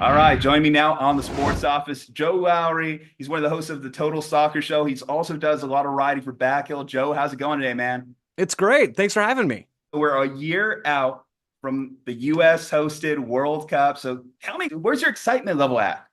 All right, join me now on the Sports Office, Joe Lowery. He's one of the hosts of the Total Soccer Show. He's also does a lot of writing for Backheeled. Joe, how's it going today, man? It's great. Thanks for having me. We're a year out from the U.S. hosted World Cup. So tell me, where's your excitement level at?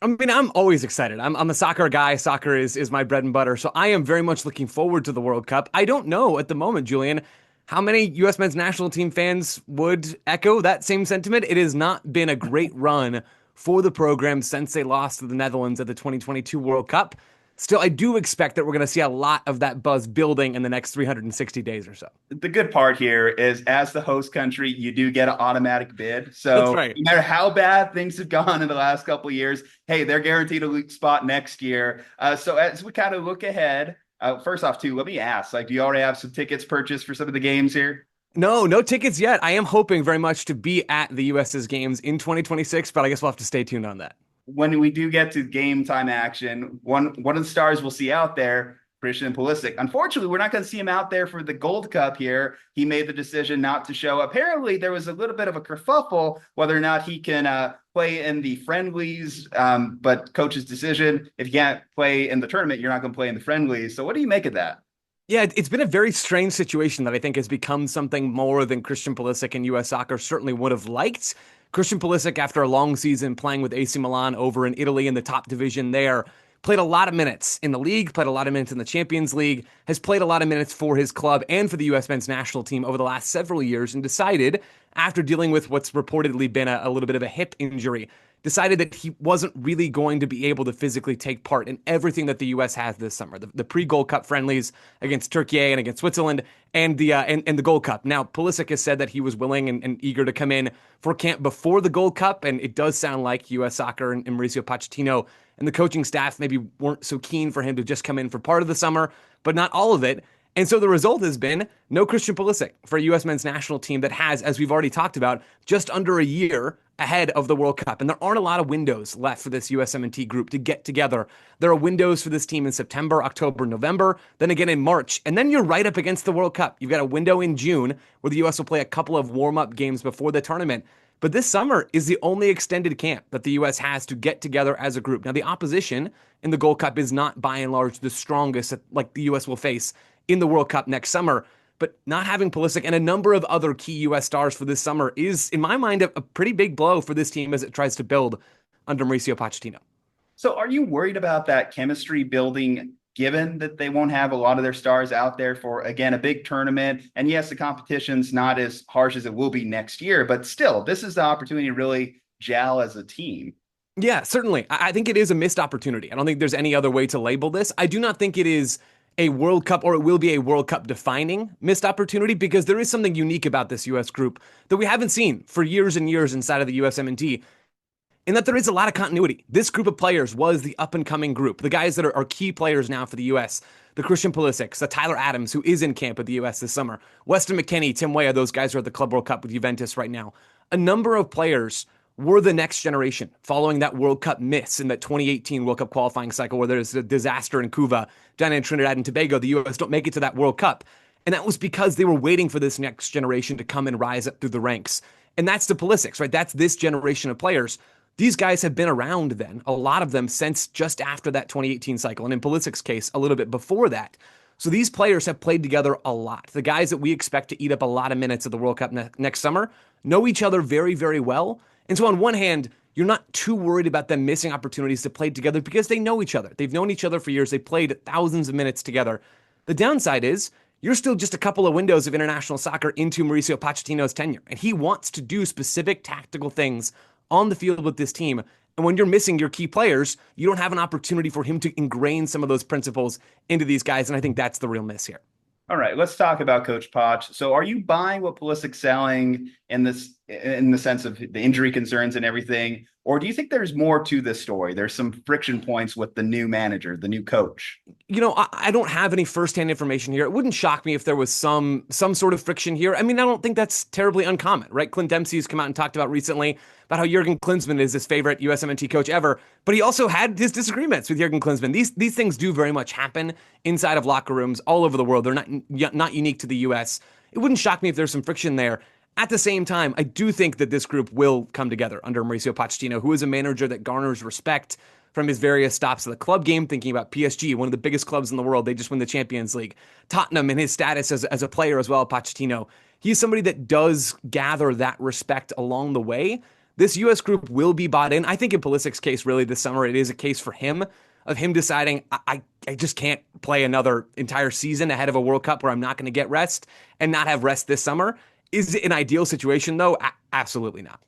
I mean, I'm always excited. I'm a soccer guy. Soccer is my bread and butter. So I am very much looking forward to the World Cup. I don't know at the moment, Julian, how many U.S. men's national team fans would echo that same sentiment. It has not been a great run for the program since they lost to the Netherlands at the 2022 World Cup. Still, I do expect that we're going to see a lot of that buzz building in the next 360 days or so. The good part here is, as the host country, you do get an automatic bid. That's So right. no matter how bad things have gone in the last couple of years, hey, they're guaranteed a league spot next year. So as we kind of look ahead, first off, too, let me ask, like, do you already have some tickets purchased for some of the games here? No tickets yet. I am hoping very much to be at the US's games in 2026, but I guess we'll have to stay tuned on that. When we do get to game time action, one of the stars we'll see out there, Christian Pulisic. Unfortunately, we're not going to see him out there for the Gold Cup here. He made the decision not to show. Apparently, there was a little bit of a kerfuffle whether or not he can play in the friendlies. But coach's decision: if you can't play in the tournament, you're not going to play in the friendlies. So, what do you make of that? Yeah, it's been a very strange situation that I think has become something more than Christian Pulisic and U.S. Soccer certainly would have liked. Christian Pulisic, after a long season playing with AC Milan over in Italy in the top division there, played a lot of minutes in the league, played a lot of minutes in the Champions League, has played a lot of minutes for his club and for the U.S. men's national team over the last several years, and decided, after dealing with what's reportedly been a little bit of a hip injury, decided that he wasn't really going to be able to physically take part in everything that the U.S. has this summer. The pre-Gold Cup friendlies against Turkey and against Switzerland, and the Gold Cup. Now, Pulisic has said that he was willing and eager to come in for camp before the Gold Cup, and it does sound like U.S. Soccer and Mauricio Pochettino and the coaching staff maybe weren't so keen for him to just come in for part of the summer, but not all of it. And so the result has been no Christian Pulisic for a U.S. men's national team that has, as we've already talked about, just under a year ahead of the World Cup. And there aren't a lot of windows left for this USMNT group to get together. There are windows for this team in September, October, November, then again in March. And then you're right up against the World Cup. You've got a window in June where the U.S. will play a couple of warm-up games before the tournament. But this summer is the only extended camp that the U.S. has to get together as a group. Now, the opposition in the Gold Cup is not, by and large, the strongest that, like, the U.S. will face in the World Cup next summer. But not having Pulisic and a number of other key U.S. stars for this summer is, in my mind, a pretty big blow for this team as it tries to build under Mauricio Pochettino. So, are you worried about that chemistry building, given that they won't have a lot of their stars out there for, again, a big tournament? And yes, the competition's not as harsh as it will be next year, but still, this is the opportunity to really gel as a team. Yeah, certainly. I think it is a missed opportunity. I don't think there's any other way to label this. I do not think it is a World Cup, or it will be a World Cup defining missed opportunity, because there is something unique about this U.S. group that we haven't seen for years and years inside of the USMNT, in that there is a lot of continuity. This group of players was the up-and-coming group, the guys that are key players now for the U.S., the Christian Pulisic, the Tyler Adams, who is in camp with the U.S. this summer, Weston McKennie, Tim Weah, those guys are at the Club World Cup with Juventus right now. A number of players were the next generation following that World Cup miss in that 2018 World Cup qualifying cycle where there's a disaster in Cuba, down in Trinidad and Tobago. The U.S. don't make it to that World Cup. And that was because they were waiting for this next generation to come and rise up through the ranks. And that's the Pulisics, right? That's this generation of players. These guys have been around then, a lot of them since just after that 2018 cycle. And in Pulisic's case, a little bit before that. So these players have played together a lot. The guys that we expect to eat up a lot of minutes at the World Cup next summer know each other very, very well. And so on one hand, you're not too worried about them missing opportunities to play together because they know each other. They've known each other for years. They played thousands of minutes together. The downside is you're still just a couple of windows of international soccer into Mauricio Pochettino's tenure. And he wants to do specific tactical things on the field with this team. And when you're missing your key players, you don't have an opportunity for him to ingrain some of those principles into these guys. And I think that's the real miss here. All right, let's talk about Coach Poch. So, are you buying what Pulisic's selling in the sense of the injury concerns and everything, or do you think there's more to this story? There's some friction points with the new manager, the new coach. You know, I don't have any firsthand information here. It wouldn't shock me if there was some sort of friction here. I mean, I don't think that's terribly uncommon, right? Clint Dempsey's come out and talked about recently about how Jurgen Klinsmann is his favorite USMNT coach ever, but he also had his disagreements with Jurgen Klinsmann. These things do very much happen inside of locker rooms all over the world. They're not unique to the US. It wouldn't shock me if there's some friction there. At the same time, I do think that this group will come together under Mauricio Pochettino, who is a manager that garners respect from his various stops of the club game, thinking about PSG, one of the biggest clubs in the world. They just won the Champions League. Tottenham and his status as a player as well, Pochettino. He's somebody that does gather that respect along the way. This U.S. group will be bought in. I think in Pulisic's case, really, this summer, it is a case for him of him deciding, I just can't play another entire season ahead of a World Cup where I'm not going to get rest and not have rest this summer. Is it an ideal situation, though? Absolutely not.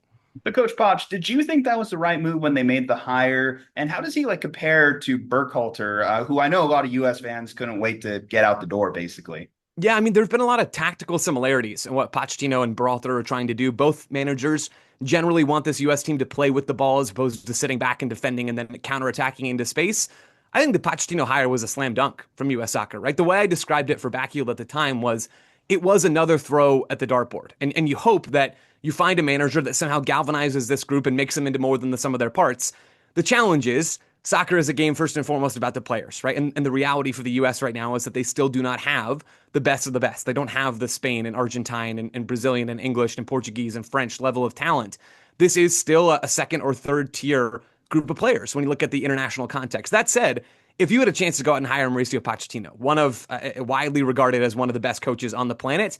So, Coach Poch, did you think that was the right move when they made the hire? And how does he compare to Burkhalter, who I know a lot of U.S. fans couldn't wait to get out the door, basically? Yeah, I mean, there's been a lot of tactical similarities in what Pochettino and Berhalter are trying to do. Both managers generally want this U.S. team to play with the ball as opposed to sitting back and defending and then counterattacking into space. I think the Pochettino hire was a slam dunk from U.S. Soccer, right? The way I described it for Backheeled at the time was it was another throw at the dartboard. And you hope that you find a manager that somehow galvanizes this group and makes them into more than the sum of their parts. The challenge is soccer is a game first and foremost about the players, right? And the reality for the U.S. right now is that they still do not have the best of the best. They don't have the Spain and Argentine and Brazilian and English and Portuguese and French level of talent. This is still a second or third tier group of players when you look at the international context. That said, if you had a chance to go out and hire Mauricio Pochettino, one of widely regarded as one of the best coaches on the planet,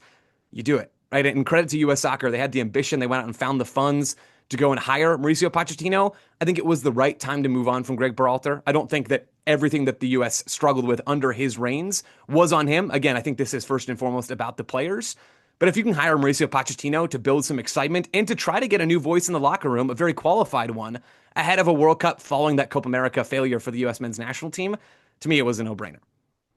you do it, right? And credit to U.S. Soccer. They had the ambition. They went out and found the funds to go and hire Mauricio Pochettino. I think it was the right time to move on from Greg Berhalter. I don't think that everything that the U.S. struggled with under his reigns was on him. Again, I think this is first and foremost about the players. But if you can hire Mauricio Pochettino to build some excitement and to try to get a new voice in the locker room, a very qualified one, ahead of a World Cup following that Copa America failure for the U.S. men's national team, to me, it was a no-brainer.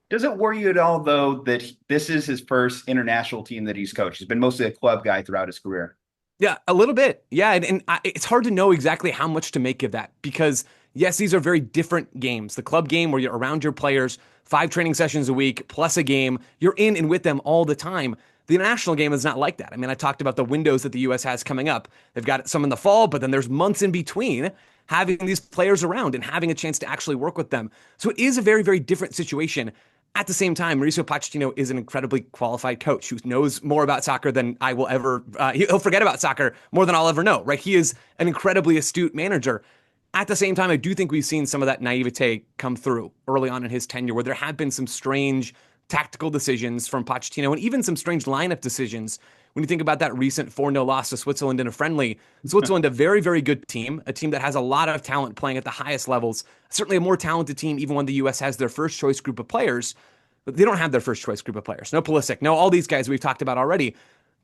Does it worry you at all, though, that this is his first international team that he's coached? He's been mostly a club guy throughout his career. Yeah, a little bit. Yeah, and it's hard to know exactly how much to make of that because, yes, these are very different games. The club game where you're around your players, 5 training sessions a week, plus a game, you're in and with them all the time. The international game is not like that. I mean, I talked about the windows that the U.S. has coming up. They've got some in the fall, but then there's months in between having these players around and having a chance to actually work with them. So it is a very, very different situation. At the same time, Mauricio Pochettino is an incredibly qualified coach who knows more about soccer than I will ever, he'll forget about soccer more than I'll ever know, right? He is an incredibly astute manager. At the same time, I do think we've seen some of that naivete come through early on in his tenure where there have been some strange tactical decisions from Pochettino and even some strange lineup decisions. When you think about that recent 4-0 loss to Switzerland in a friendly, Switzerland, a very, very good team, a team that has a lot of talent playing at the highest levels, certainly a more talented team even when the U.S. has their first choice group of players, but they don't have their first choice group of players. No Pulisic, no all these guys we've talked about already.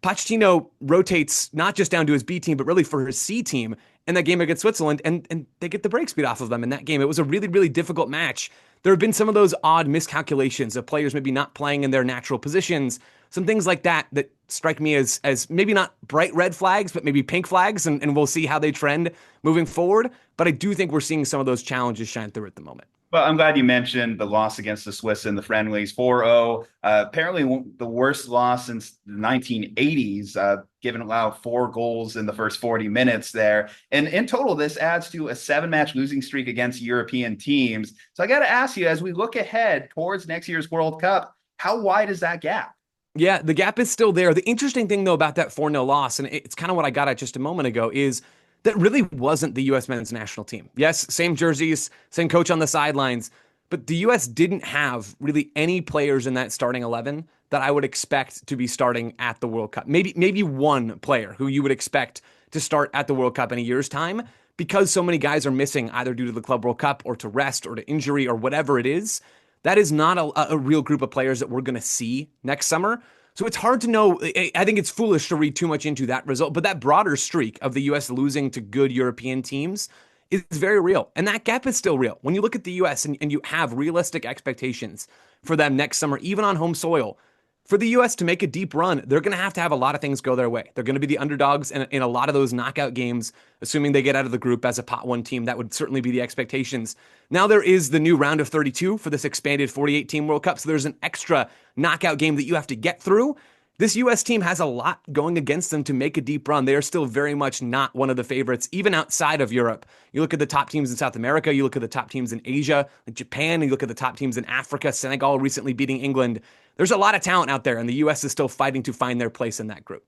Pochettino rotates not just down to his B team, but really for his C team in that game against Switzerland, and they get the brakes beat off of them in that game. It was a really, really difficult match. There have been some of those odd miscalculations of players maybe not playing in their natural positions, some things like that that strike me as maybe not bright red flags, but maybe pink flags, and we'll see how they trend moving forward. But I do think we're seeing some of those challenges shine through at the moment. Well, I'm glad you mentioned the loss against the Swiss in the friendlies, 4-0. Apparently the worst loss since the 1980s, given allowed 4 goals in the first 40 minutes there. And in total, this adds to a 7-match losing streak against European teams. So I got to ask you, as we look ahead towards next year's World Cup, how wide is that gap? Yeah, the gap is still there. The interesting thing, though, about that 4-0 loss, and it's kind of what I got at just a moment ago, is that really wasn't the U.S. men's national team. Yes, same jerseys, same coach on the sidelines, but the U.S. didn't have really any players in that starting 11 that I would expect to be starting at the World Cup. Maybe one player who you would expect to start at the World Cup in a year's time because so many guys are missing either due to the Club World Cup or to rest or to injury or whatever it is. That is not a real group of players that we're going to see next summer. So it's hard to know. I think it's foolish to read too much into that result, but that broader streak of the U.S. losing to good European teams is very real. And that gap is still real. When you look at the U.S. and you have realistic expectations for them next summer, even on home soil, for the U.S. to make a deep run, they're going to have a lot of things go their way. They're going to be the underdogs in a lot of those knockout games, assuming they get out of the group as a pot 1 team. That would certainly be the expectations. Now there is the new round of 32 for this expanded 48-team World Cup, so there's an extra knockout game that you have to get through. This U.S. team has a lot going against them to make a deep run. They are still very much not one of the favorites, even outside of Europe. You look at the top teams in South America, you look at the top teams in Asia, like Japan, you look at the top teams in Africa, Senegal recently beating England. There's a lot of talent out there, and the U.S. is still fighting to find their place in that group.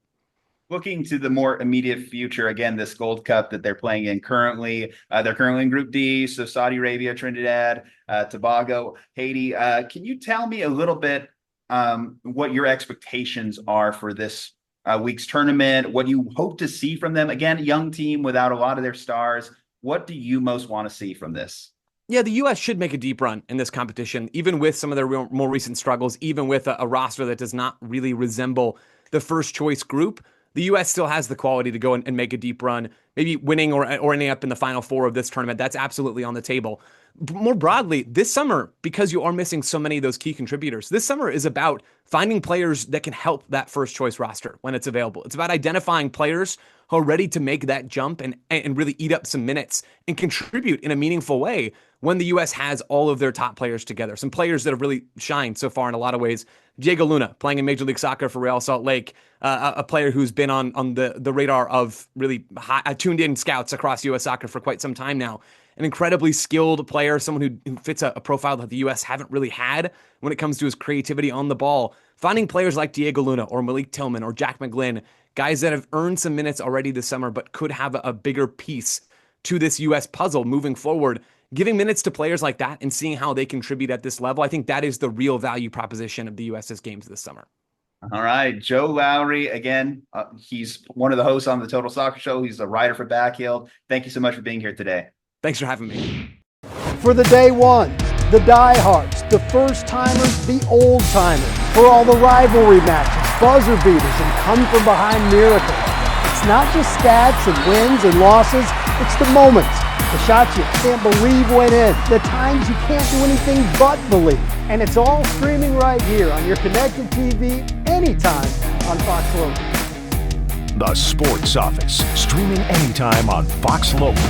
looking to the more immediate future, again, this Gold Cup that they're playing in currently, they're currently in Group D, so Saudi Arabia, Trinidad, Tobago, Haiti. Can you tell me a little bit what your expectations are for this week's tournament, what you hope to see from them? Again, a young team without a lot of their stars. What do you most want to see from this? Yeah, the U.S. should make a deep run in this competition, even with some of their more recent struggles, even with a roster that does not really resemble the first choice group. The U.S. still has the quality to go and make a deep run, maybe winning or ending up in the Final Four of this tournament. That's absolutely on the table. More broadly, this summer, because you are missing so many of those key contributors, this summer is about finding players that can help that first choice roster when it's available. It's about identifying players who are ready to make that jump and really eat up some minutes and contribute in a meaningful way when the U.S. has all of their top players together. Some players that have really shined so far in a lot of ways. Diego Luna, playing in Major League Soccer for Real Salt Lake, a player who's been on the radar of really tuned-in scouts across U.S. soccer for quite some time now. An incredibly skilled player, someone who fits a profile that the U.S. haven't really had when it comes to his creativity on the ball. Finding players like Diego Luna or Malik Tillman or Jack McGlynn, guys that have earned some minutes already this summer but could have a bigger piece to this U.S. puzzle moving forward. Giving minutes to players like that and seeing how they contribute at this level, I think that is the real value proposition of the U.S.'s games this summer. All right, Joe Lowery, again, he's one of the hosts on the Total Soccer Show. He's a writer for Backheeled. Thank you so much for being here today. Thanks for having me. For the day ones, the diehards, the first timers, the old timers, for all the rivalry matches, buzzer beaters, and come from behind miracles. It's not just stats and wins and losses, it's the moments. The shots you can't believe went in. The times you can't do anything but believe. And it's all streaming right here on your connected TV anytime on Fox Local. The Sports Office, streaming anytime on Fox Local.